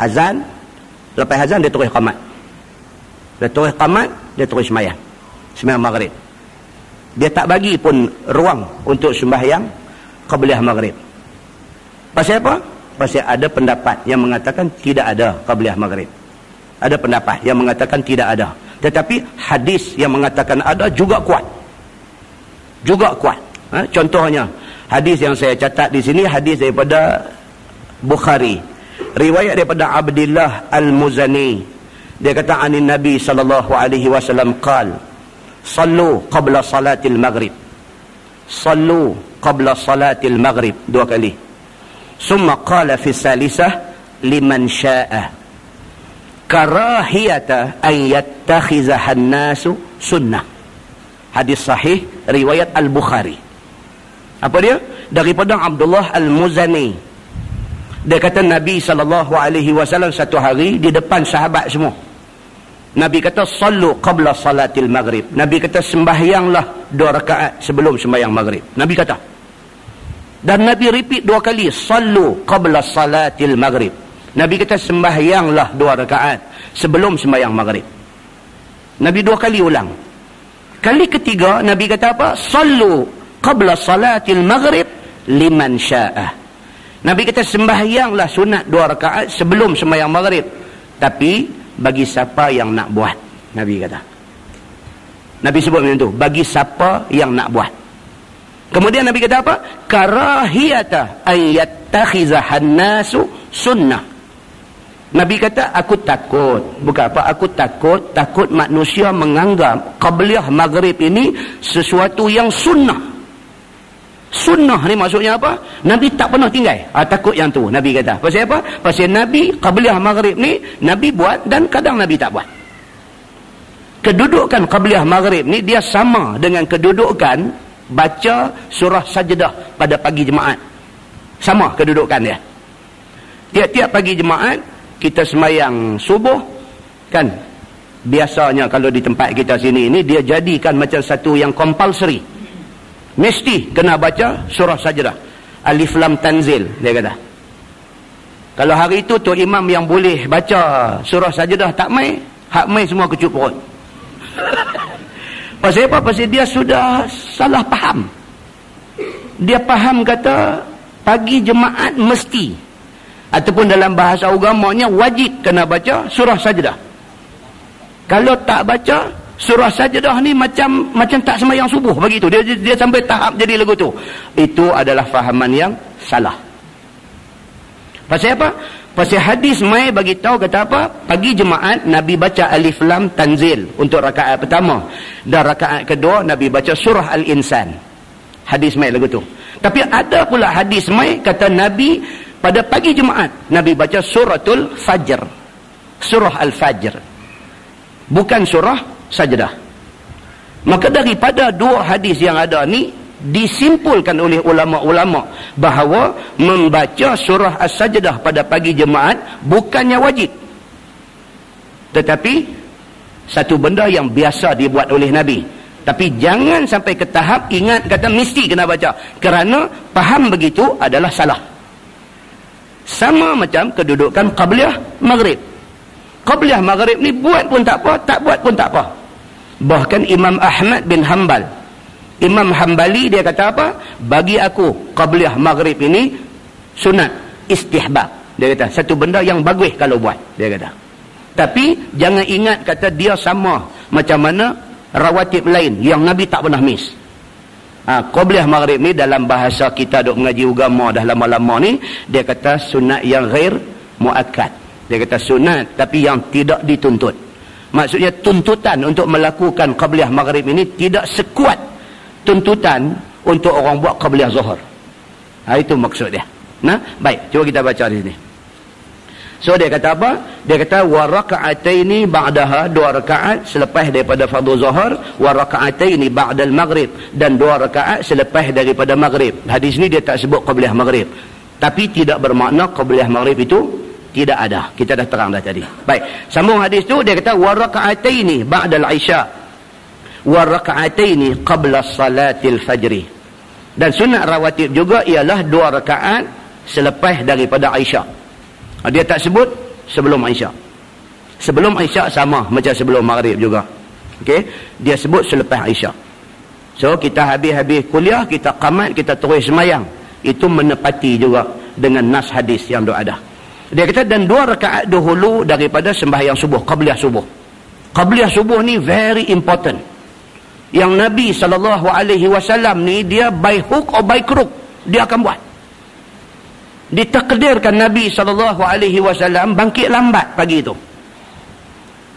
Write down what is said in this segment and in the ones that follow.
Azan, lepas azan dia terus qamat. Dia terus qamat, dia terus sembahyang. Sembahyang maghrib. Dia tak bagi pun ruang untuk sembahyang qabliyah maghrib. Pasal apa? Pasal ada pendapat yang mengatakan tidak ada qabliyah maghrib. Ada pendapat yang mengatakan tidak ada. Tetapi hadis yang mengatakan ada juga kuat. Juga kuat. Contohnya, hadis yang saya catat di sini, hadis daripada Bukhari. Riwayat daripada Abdullah Al-Muzani. Dia kata anin Nabi sallallahu alaihi wasallam qala, "Sallu qabla salatil maghrib." Sallu qabla salatil maghrib, 2 kali. Summa qala fi salisah liman syaa'a karahiyata an yattakhizahan nasu sunnah. Hadis sahih riwayat Al-Bukhari. Apa dia? Daripada Abdullah Al-Muzani. Dia kata Nabi SAW satu hari di depan sahabat semua. Nabi kata sallu qabla salatil maghrib. Nabi kata sembahyanglah 2 rakaat sebelum sembahyang maghrib. Nabi kata. Dan Nabi repeat 2 kali, sallu qabla salatil maghrib. Nabi kata sembahyanglah 2 rakaat sebelum sembahyang maghrib. Nabi 2 kali ulang. Kali ketiga Nabi kata apa? Sallu qabla salatil maghrib liman syaa'a. Nabi kata sembahyanglah sunat 2 rakaat sebelum sembahyang maghrib. Tapi bagi siapa yang nak buat. Nabi kata. Nabi sebut macam tu. Bagi siapa yang nak buat. Kemudian Nabi kata apa? Karahiyata ayyattakhizahan nasu sunnah. Nabi kata aku takut. Bukan apa? Aku takut manusia menganggap qabliyah maghrib ini sesuatu yang sunnah. Sunnah ni maksudnya apa? Nabi tak pernah tinggal. Takut yang tu Nabi kata. Pasal apa? Pasal Nabi qabliyah maghrib ni Nabi buat dan kadang Nabi tak buat. Kedudukan qabliyah maghrib ni dia sama dengan kedudukan baca surah sajdah pada pagi Jumaat. Sama kedudukan dia. Tiap-tiap pagi Jumaat kita sembahyang subuh kan. Biasanya kalau di tempat kita sini ni dia jadikan macam satu yang compulsory. Mesti kena baca surah sajdah. Alif Lam Tanzil dia kata. Kalau hari itu tu imam yang boleh baca surah sajdah tak mai, hak mai semua kecup perut. Pasal apa? Pasal dia sudah salah faham. Dia faham kata pagi Jumaat mesti ataupun dalam bahasa agamanya wajib kena baca surah sajdah. Kalau tak baca surah sajdah ni macam tak sembahyang subuh begitu. Dia sampai tahap jadi lagu tu. Itu adalah fahaman yang salah. Pasal apa? Pasal hadis mai bagi tahu kata apa? Pagi Jumaat Nabi baca Alif Lam Tanzil untuk rakaat pertama. Dan rakaat kedua Nabi baca surah Al-Insan. Hadis mai lagu tu. Tapi ada pula hadis mai kata Nabi pada pagi Jumaat Nabi baca suratul Fajr. Surah Al-Fajr. Bukan surah sajdah. Maka daripada 2 hadis yang ada ni disimpulkan oleh ulama-ulama bahawa membaca surah As-Sajdah pada pagi Jumaat bukannya wajib. Tetapi satu benda yang biasa dibuat oleh Nabi. Tapi jangan sampai ke tahap ingat kata mesti kena baca. Kerana faham begitu adalah salah. Sama macam kedudukan qabliyah maghrib. Qabliyah maghrib ni buat pun tak apa, tak buat pun tak apa. Bahkan Imam Ahmad bin Hanbal, Imam Hanbali dia kata apa? Bagi aku qabliyah maghrib ini sunat istihbab. Dia kata satu benda yang bagus kalau buat. Dia kata. Tapi jangan ingat kata dia sama macam mana rawatib lain yang Nabi tak pernah miss. Qabliyah maghrib ni dalam bahasa kita duk mengaji agama dah lama-lama ni, dia kata sunat yang ghair muakkad. Dia kata sunat tapi yang tidak dituntut. Maksudnya tuntutan untuk melakukan qabliyah maghrib ini tidak sekuat tuntutan untuk orang buat qabliyah zuhur. Itu maksud dia. Nah, baik, cuba kita baca di sini. So dia kata apa? Dia kata wa raka'ataini ba'daha, 2 rakaat selepas daripada fardhu zuhur, wa raka'ataini ba'dal maghrib, dan 2 rakaat selepas daripada maghrib. Hadis ni dia tak sebut qabliyah maghrib. Tapi tidak bermakna qabliyah maghrib itu tidak ada. Kita dah terang dah tadi. Baik, sambung hadis tu dia kata wa raka'ataini ba'dal isya wa raka'ataini qabla salatil fajri. Dan sunat rawatib juga ialah 2 rakaat selepas daripada isya. Dia tak sebut sebelum Isyak. Sebelum Isyak sama macam sebelum Maghrib juga. Okey, dia sebut selepas Isyak. So kita habis-habis kuliah, kita qamat, kita terus semayang. Itu menepati juga dengan nas hadis yang ada. Dia kata dan 2 rakaat dahulu daripada sembahyang subuh, qabliyah subuh. Qabliyah subuh ni very important. Yang Nabi SAW ni dia by hook or by crook dia akan buat. Ditakdirkan Nabi SAW bangkit lambat pagi itu.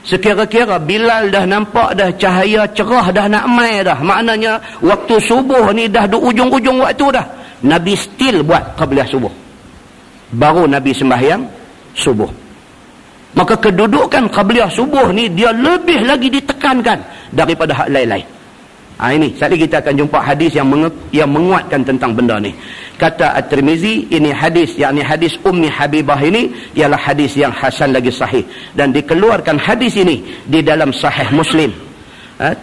Sekira-kira Bilal dah nampak dah cahaya cerah dah nak mai dah. Maknanya waktu subuh ni dah di ujung-ujung waktu dah. Nabi still buat qabliyah subuh. Baru Nabi sembahyang subuh. Maka kedudukan qabliyah subuh ni dia lebih lagi ditekankan daripada hak lain-lain. Ini sekali kita akan jumpa hadis yang menguatkan tentang benda ni. Kata At-Tirmizi, ini hadis, yakni hadis Ummi Habibah ini ialah hadis yang hasan lagi sahih, dan dikeluarkan hadis ini di dalam Sahih Muslim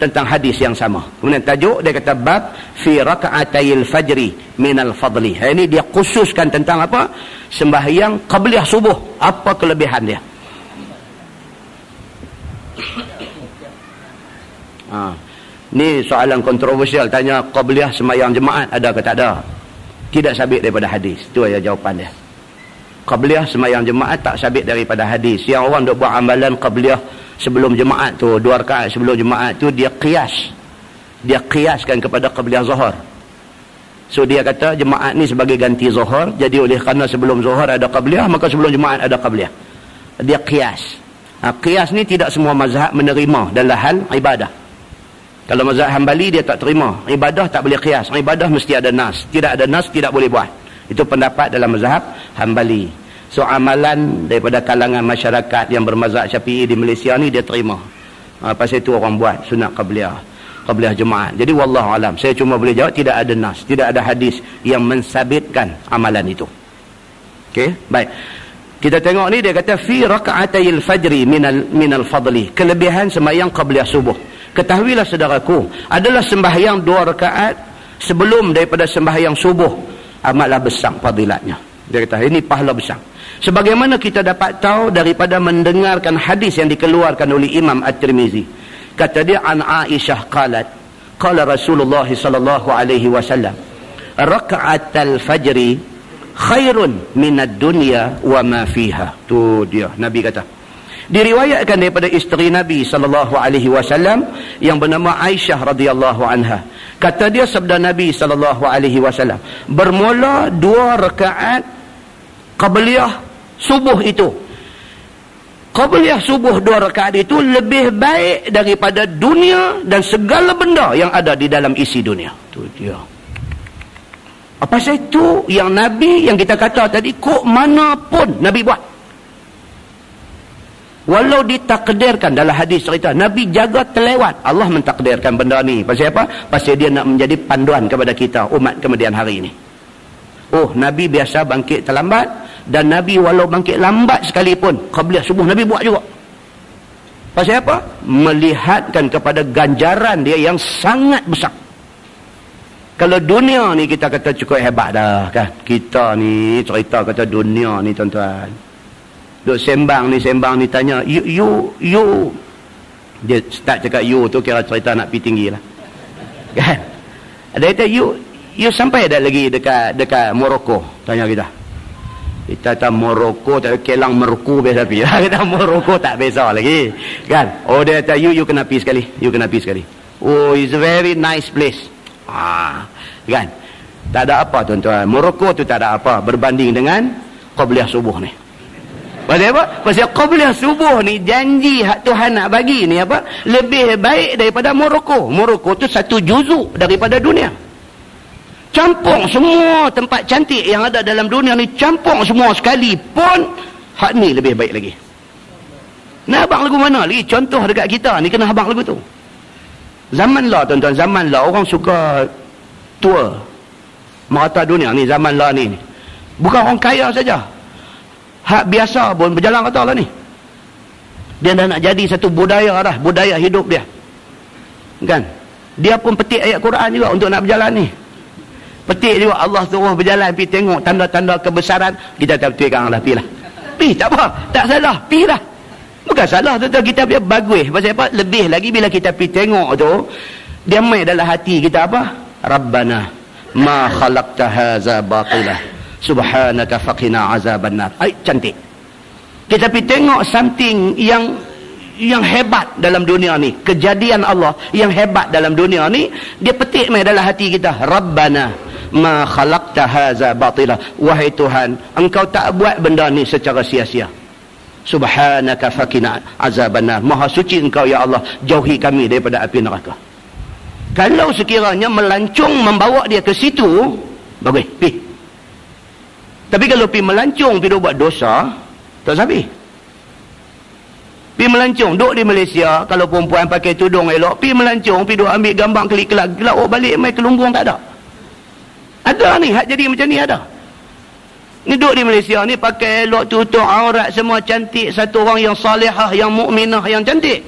tentang hadis yang sama. Kemudian tajuk dia kata bab fi raka'atayil fajri minal fadli. Ini dia khususkan tentang apa? Sembahyang qabliyah subuh, apa kelebihan dia. Ni soalan kontroversial, tanya qabliyah sembahyang jemaat ada ke tak ada? Tidak sabit daripada hadis. Itu aja jawapan dia. Qabliyah sembahyang jemaat tak sabit daripada hadis. Yang orang duk buat amalan qabliyah sebelum jemaat tu, 2 rakaat sebelum jemaat tu, dia qiyas. Dia qiyaskan kepada qabliyah zuhur. So dia kata jemaat ni sebagai ganti zuhur, jadi oleh kerana sebelum zuhur ada qabliyah, maka sebelum jemaat ada qabliyah. Dia qiyas. Qiyas ni tidak semua mazhab menerima dalam hal ibadah. Kalau mazhab Hambali dia tak terima. Ibadah tak boleh qiyas. Ibadah mesti ada nas. Tidak ada nas tidak boleh buat. Itu pendapat dalam mazhab Hambali. So amalan daripada kalangan masyarakat yang bermazhab Syafi'i di Malaysia ni dia terima. Pasal itu orang buat sunat qabliyah jemaat. Jadi wallahu alam. Saya cuma boleh jawab tidak ada nas, tidak ada hadis yang mensabitkan amalan itu. Okey, baik. Kita tengok ni dia kata fi raka'atayil fajri minal fadli. Kelebihan sembahyang qabliyah subuh. Ketahuilah saudaraku, adalah sembahyang 2 rakaat sebelum daripada sembahyang subuh amatlah besar fadilatnya. Dia kata ini pahala besar. Sebagaimana kita dapat tahu daripada mendengarkan hadis yang dikeluarkan oleh Imam At-Tirmizi. Kata dia an Aisyah qalat, qala Rasulullah sallallahu alaihi wasallam, raka'atal fajri khairun minad dunya wa ma fiha. Tu dia Nabi kata. Diriwayatkan daripada isteri Nabi sallallahu alaihi wasallam yang bernama Aisyah radhiyallahu anha. Kata dia sabda Nabi sallallahu alaihi wasallam, bermula 2 rakaat qabliyah subuh itu. Qabliyah subuh 2 rakaat itu lebih baik daripada dunia dan segala benda yang ada di dalam isi dunia. Tu dia. Apa itu yang Nabi yang kita kata tadi, kok mana pun Nabi buat. Walau ditakdirkan dalam hadis cerita Nabi jaga terlewat, Allah mentakdirkan benda ni. Pasal apa? Pasal dia nak menjadi panduan kepada kita umat kemudian hari ini. Oh, Nabi biasa bangkit terlambat, dan Nabi walau bangkit lambat sekalipun qabliyah subuh Nabi buat juga. Pasal apa? Melihatkan kepada ganjaran dia yang sangat besar. Kalau dunia ni kita kata cukup hebat dah kan. Kita ni cerita kata dunia ni tuan-tuan. Duk sembang ni tanya you dia start cakap you tu kira cerita nak pergi tinggi lah kan. Ada kata you sampai dah lagi dekat Morocco, tanya kita kata Morocco tak, Kelang Merku biasa pergi lah. Kita Morocco tak biasa lagi kan. Oh dia kata you kena pergi sekali. Oh it's a very nice place kan. Tak ada apa tuan-tuan, Morocco tu tak ada apa berbanding dengan qabliyah subuh ni. Pasal apa? Pasal qabliyah subuh ni janji hak Tuhan nak bagi ni apa? Lebih baik daripada Morocco. Morocco tu satu juzuk daripada dunia. Campur semua tempat cantik yang ada dalam dunia ni, campur semua sekali pun hak ni lebih baik lagi. Nak abang lagu mana lagi? Contoh dekat kita ni kena abang lagu tu. Zaman lah tuan-tuan, zaman lah orang suka tour merata dunia ni, zaman lah ni. Bukan orang kaya saja. Hak biasa pun berjalan kata lah ni. Dia dah nak jadi satu budaya dah, budaya hidup dia. Kan? Dia pun petik ayat Quran juga untuk nak berjalan ni. Petik juga Allah suruh berjalan, pergi tengok tanda-tanda kebesaran, kita tak betul kan lah, pergi lah. Pi tak apa, tak salah, pi lah. Bukan salah tu, kita biar bagus. Pasal apa? Lebih lagi bila kita pi tengok tu, dia main dalam hati kita apa? Rabbana ma khalaqta hadza batilah subhanaka faqina azabannar. Ai, cantik. Kita pi tengok something yang hebat dalam dunia ni, kejadian Allah yang hebat dalam dunia ni, dia petik main dalam hati kita. Rabbana ma khalaqta hadza batilah. Wahai Tuhan, engkau tak buat benda ni secara sia-sia. Subhanaka faqina azabannar. Maha suci engkau ya Allah, jauhi kami daripada api neraka. Kalau sekiranya melancung membawa dia ke situ, bagus, pi. Tapi kalau pi melancung, pi buat dosa, tak sabi. Pi melancung, duduk di Malaysia, kalau perempuan pakai tudung elok, pi melancung, pi duduk ambil gambar klik-kelak, oh balik mai ke Lumbung tak ada. Ada ni, hak jadi macam ni ada. Ni duduk di Malaysia ni pakai elok, tutup aurat semua cantik, satu orang yang salihah, yang mukminah, yang cantik.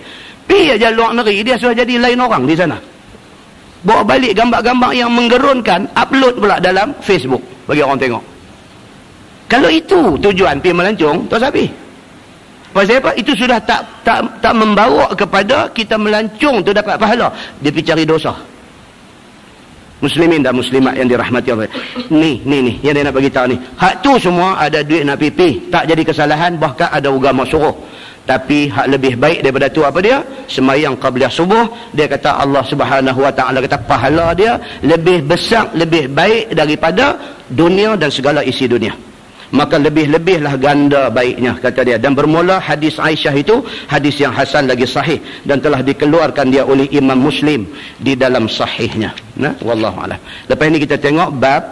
Pi aja luar negeri, dia sudah jadi lain orang di sana. Bawa balik gambar-gambar yang menggerunkan, upload pula dalam Facebook bagi orang tengok. Kalau itu tujuan pi melancung, tak sabi. Pasal apa? Itu sudah tak membawa kepada kita melancung tu dapat pahala. Dia pergi cari dosa. Muslimin dan muslimat yang dirahmati Allah. Ni yang dia nak bagi tahu ni. Hak tu semua ada duit nak pipi, tak jadi kesalahan, bahkan ada agama suruh. Tapi hak lebih baik daripada tu apa dia? Sembahyang qabliyah subuh, dia kata Allah Subhanahu wa taala kata pahala dia lebih besar, lebih baik daripada dunia dan segala isi dunia. Maka lebih-lebihlah ganda baiknya, kata dia. Dan bermula hadis Aisyah itu hadis yang hasan lagi sahih dan telah dikeluarkan dia oleh Imam Muslim di dalam sahihnya. Nah, wallahu a'lam. Lepas ni kita tengok bab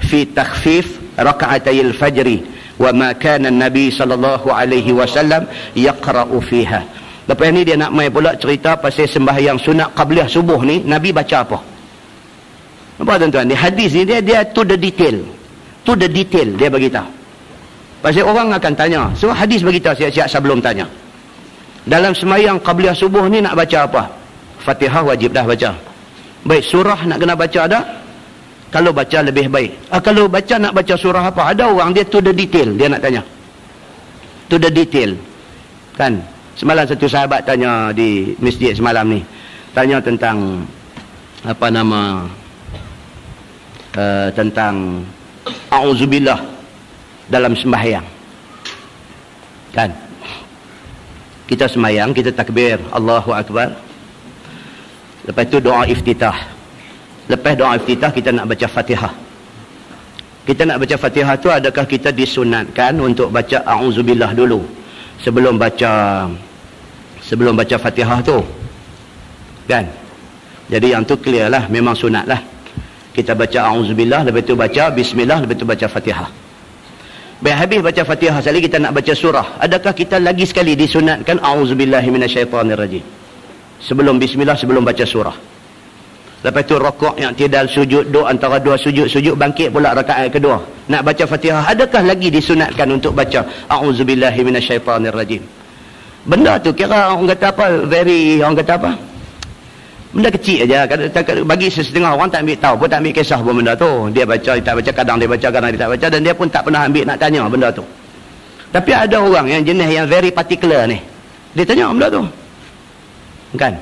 fi takhfif raka'atayil fajri wa ma kana an-nabi sallallahu alaihi wasallam yaqra'u fiha. Lepas ni dia nak mai pula cerita pasal sembahyang sunat qabliyah subuh ni Nabi baca apa. Apa tuan-tuan? Di hadis ni dia to the detail. To the detail dia bagi tahu. Pasal orang akan tanya. So hadis bagi tahu siap-siap sebelum tanya. Dalam sembahyang qabliyah subuh ni nak baca apa? Fatihah wajib dah baca. Baik, surah nak kena baca dah? Kalau baca lebih baik. Kalau baca nak baca surah apa? Ada orang dia to the detail, dia nak tanya. To the detail. Kan? Semalam satu sahabat tanya di masjid semalam ni. Tanya tentang apa nama tentang a'udzubillah dalam sembahyang. Kan? Kita sembahyang, kita takbir, Allahu Akbar. Lepas tu doa iftitah. Lepas doa iftitah kita nak baca Fatihah. Kita nak baca Fatihah tu adakah kita disunatkan untuk baca a'udzubillah dulu sebelum baca Fatihah tu? Kan? Jadi yang tu clear lah, memang sunat lah. Kita baca a'udzubillah, lepas tu baca bismillah, lepas tu baca Fatihah. Baik, habis baca Fatihah sekali kita nak baca surah. Adakah kita lagi sekali disunatkan a'udzubillahi minasyaitanirrajim sebelum bismillah, sebelum baca surah? Lepas tu rakaat yang tidal, sujud, doa antara dua sujud bangkit pula rakaat kedua. Nak baca Fatihah, adakah lagi disunatkan untuk baca a'udzubillahi minasyaitanirrajim? Benda tu kira orang kata apa, orang kata apa? Benda kecil aja. Bagi setengah orang tak ambil tahu pun, tak ambil kisah pun benda tu. Dia baca, dia tak baca, kadang dia baca, kadang dia tak baca, dan dia pun tak pernah ambil nak tanya benda tu. Tapi ada orang yang jenis yang very particular ni, dia tanya benda tu. Kan?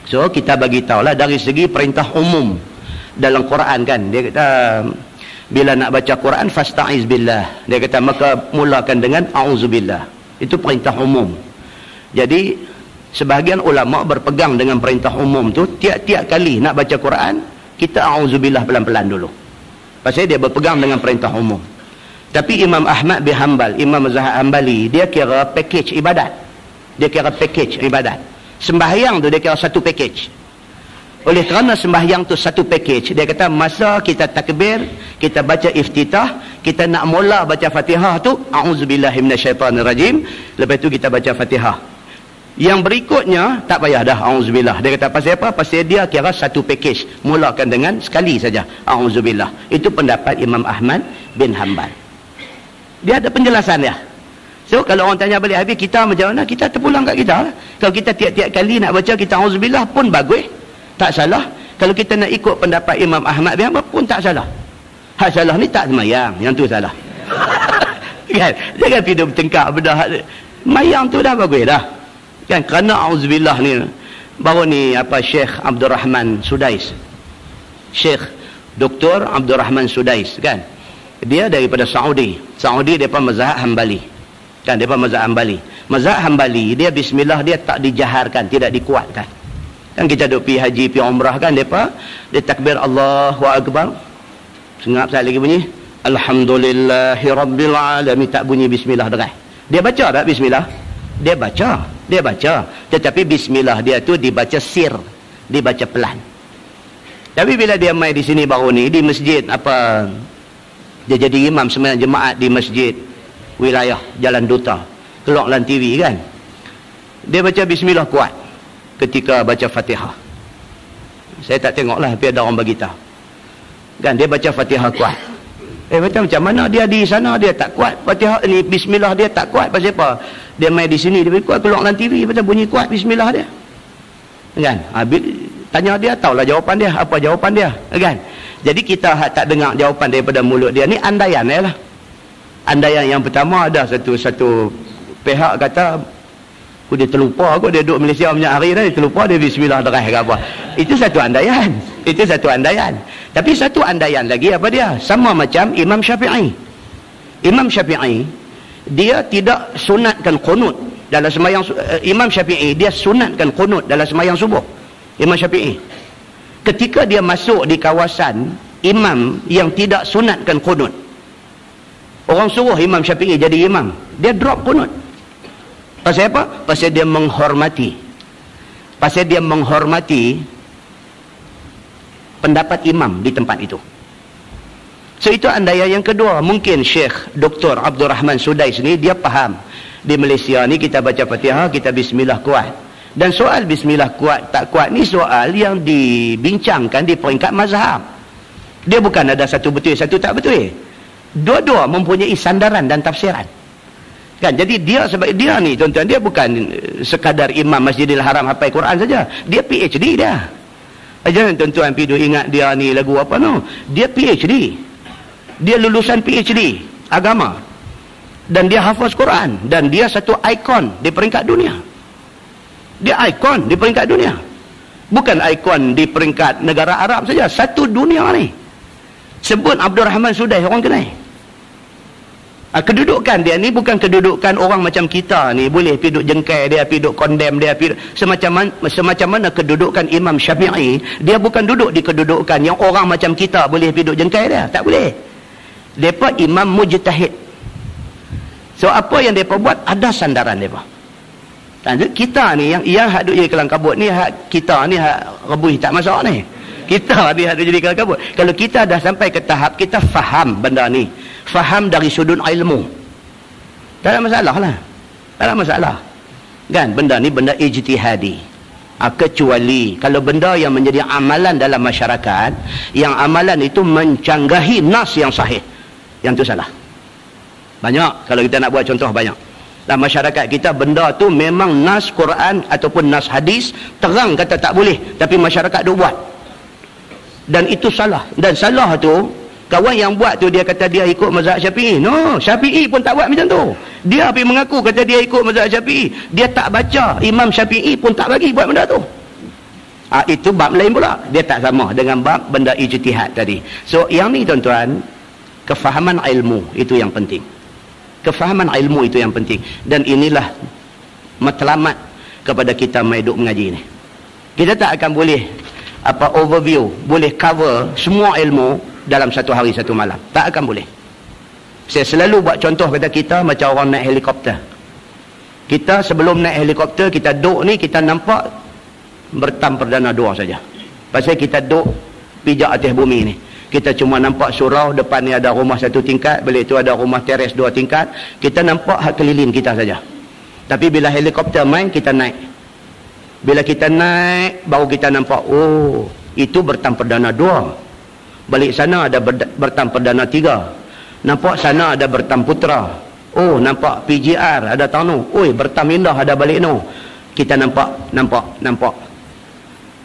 So kita bagi tahulah dari segi perintah umum dalam Quran kan. Dia kata bila nak baca Quran fasta'iz billah. Dia kata maka mulakan dengan a'udzubillah. Itu perintah umum. Jadi sebahagian ulama berpegang dengan perintah umum tu, tiap-tiap kali nak baca Quran kita a'udzubillah pelan-pelan dulu. Pasal dia berpegang dengan perintah umum. Tapi Imam Ahmad bin Hanbal, Imam Zahid Hanbali, dia kira package ibadat. Dia kira package ibadat. Sembahyang tu dia kira satu package. Oleh kerana sembahyang tu satu package, dia kata masa kita takbir, kita baca iftitah, kita nak mula baca Fatihah tu a'udzubillahi minasyaitanirrajim, lepas tu kita baca Fatihah. Yang berikutnya tak payah dah a'udzubillah. Dia kata pasal apa? Pasal dia kira satu package, mulakan dengan sekali saja a'udzubillah. Itu pendapat Imam Ahmad bin Hanbal. Dia ada penjelasan dia. So kalau orang tanya balik habis kita macam mana, kita terpulang kat kita. Kalau kita tiap-tiap kali nak baca kita auzubillah pun bagus, tak salah. Kalau kita nak ikut pendapat Imam Ahmad bin Hanbal pun tak salah. Hak salah ni tak semayang, yang tu salah. Kan? Jangan pergi bertengkar benda mayang tu dah bagus dah. Kan? Kerana auzubillah ni baru ni Syekh Abdul Rahman Sudais. Syekh Dr. Abdul Rahman Sudais kan. Dia daripada Saudi. Saudi depa mazhab Hambali. Kan depa mazhab Hambali. Mazhab Hambali dia bismillah dia tak dijaharkan, tidak dikuatkan. Kan kita duk pergi haji, pergi umrah kan depa dia takbir Allahu akbar. Sengap sekali lagi bunyi Alhamdulillahirabbil alamin, tak bunyi bismillah deras. Dia baca tak bismillah? Dia baca. Tetapi bismillah dia tu dibaca sir, dibaca pelan. Tapi bila dia mai di sini baru ni di masjid dia jadi imam sembahyang jemaat di masjid wilayah Jalan Duta, keluar dalam TV kan. Dia baca bismillah kuat ketika baca Fatihah. Saya tak tengoklah tapi ada orang bagi tahu. Kan dia baca Fatihah kuat. Macam mana dia di sana dia tak kuat Fatihah ni, bismillah dia tak kuat pasal apa? Dia mai di sini dia kuat, keluar dalam TV macam bunyi kuat bismillah dia. Kan? Tanya dia, tahulah jawapan dia, apa jawapan dia, kan? Jadi kita tak dengar jawapan daripada mulut dia ni andaian lah. Andaian yang pertama ada satu pihak kata dia terlupa dia duduk Malaysia banyak hari dah, dia terlupa dia bismillah deras ke apa. Itu satu andaian. Tapi satu andaian lagi apa dia? Sama macam Imam Syafi'i. Imam Syafi'i dia tidak sunatkan qunut dalam sembahyang. Imam Syafi'i dia sunatkan qunut dalam sembahyang subuh. Imam Syafi'i ketika dia masuk di kawasan imam yang tidak sunatkan qunut, orang suruh Imam Syafi'i jadi imam, dia drop qunut. Pasal apa? Pasal dia menghormati pendapat imam di tempat itu. So itu andaian yang kedua. Mungkin Syekh Dr. Abdul Rahman Sudais ni dia faham di Malaysia ni kita baca Fatihah, kita bismillah kuat. Dan soal bismillah kuat tak kuat ni soal yang dibincangkan di peringkat mazhab. Dia bukan ada satu betul satu tak betul. Dua-dua mempunyai sandaran dan tafsiran. Kan? Jadi dia sebab dia ni tuan-tuan, dia bukan sekadar imam Masjidil Haram hafal Quran saja. Dia PhD dia. Jangan tuan-tuan pergi ingat dia ni lagu apa no. Dia PhD. Dia lulusan PhD agama. Dan dia hafaz Quran dan dia satu ikon di peringkat dunia. Dia ikon di peringkat dunia. Bukan ikon di peringkat negara Arab saja. Satu dunia ni. Sebut Abdul Rahman Sudais, orang kenal. Kedudukan dia ni bukan kedudukan orang macam kita ni. Boleh pergi duduk jengkai dia, pergi duduk condemn dia. Semacam mana kedudukan Imam Syafi'i. Dia bukan duduk di kedudukan yang orang macam kita boleh pergi duduk jengkai dia. Tak boleh. Mereka imam mujtahid. So apa yang mereka buat ada sandaran mereka. Kita ni yang hak duk jadi kelang kabut ni, hak kita ni hak rebus tak masak ni. Kita ni hak duk jadi kelang kabut. Kalau kita dah sampai ke tahap kita faham benda ni, faham dari sudut ilmu, tak ada masalah lah. Tak ada masalah. Kan benda ni benda ijtihadi. Kecuali kalau benda yang menjadi amalan dalam masyarakat, yang amalan itu mencanggahi nas yang sahih, yang tu salah. Banyak kalau kita nak buat contoh banyak. Dalam masyarakat kita benda tu memang nas Quran ataupun nas hadis terang kata tak boleh, tapi masyarakat duk buat. Dan itu salah. Dan salah tu kawan yang buat tu dia kata dia ikut mazhab Syafi'i. No, Syafi'i pun tak buat macam tu. Dia pergi mengaku kata dia ikut mazhab Syafi'i. Dia tak baca Imam Syafi'i pun tak bagi buat benda tu. Itu bab lain pula. Dia tak sama dengan bab benda ijtihad tadi. So yang ni tuan-tuan, kefahaman ilmu itu yang penting. Kefahaman ilmu itu yang penting. Dan inilah matlamat kepada kita mai duk mengaji ni. Kita tak akan boleh overview, boleh cover semua ilmu dalam satu hari satu malam. Tak akan boleh. Saya selalu buat contoh kata kita macam orang naik helikopter. Kita sebelum naik helikopter, kita duk ni kita nampak bertam perdana dua saja. Pasal kita duk pijak atas bumi ni. Kita cuma nampak surau, depan ni ada rumah satu tingkat, balik tu ada rumah teres dua tingkat. Kita nampak hak keliling kita saja. Tapi bila helikopter main, kita naik. Bila kita naik, baru kita nampak, oh, itu bertam perdana 2. Balik sana ada bertam perdana 3. Nampak sana ada bertam putra. Oh, nampak PGR, ada Tanu. Oi, bertam indah ada balik no. Kita nampak.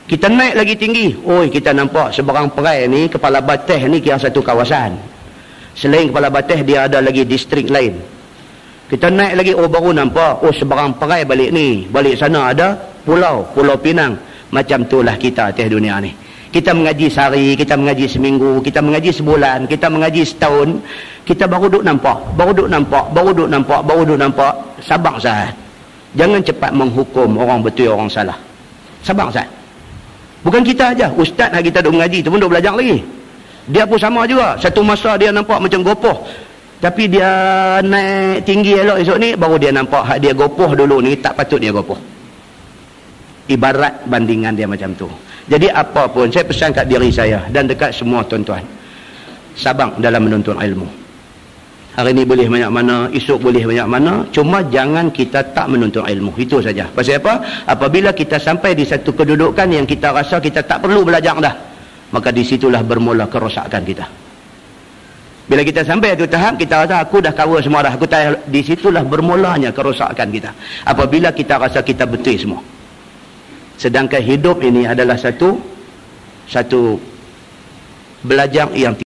Kita naik lagi tinggi. Oi, kita nampak seberang perai ni, Kepala Bateh ni kira satu kawasan. Selain Kepala Bateh, dia ada lagi distrik lain. Kita naik lagi, oh baru nampak, oh seberang perai balik ni, balik sana ada pulau Pinang. Macam itulah kita atas dunia ni. Kita mengaji sehari, kita mengaji seminggu, kita mengaji sebulan, kita mengaji setahun, kita baru duk nampak, baru duk nampak. Sabar sahaja. Jangan cepat menghukum orang betul orang salah. Sabar sahaja. Bukan kita aja, ustaz yang kita duk mengaji tu pun duk belajar lagi. Dia pun sama juga. Satu masa dia nampak macam gopoh, tapi dia naik tinggi elok esok ni, baru dia nampak hak dia gopoh dulu ni tak patut dia gopoh. Ibarat bandingan dia macam tu. Jadi apa pun saya pesan kat diri saya dan dekat semua tuan-tuan, sabar dalam menuntut ilmu. Hari ni boleh banyak mana, esok boleh banyak mana, cuma jangan kita tak menuntut ilmu. Itu saja. Pasal apa? Apabila kita sampai di satu kedudukan yang kita rasa kita tak perlu belajar dah, maka di situlah bermula kerosakan kita. Bila kita sampai satu tahap, kita rasa aku dah cover semua dah, di situlah bermulanya kerosakan kita. Apabila kita rasa kita betul semua. Sedangkan hidup ini adalah satu belajar yang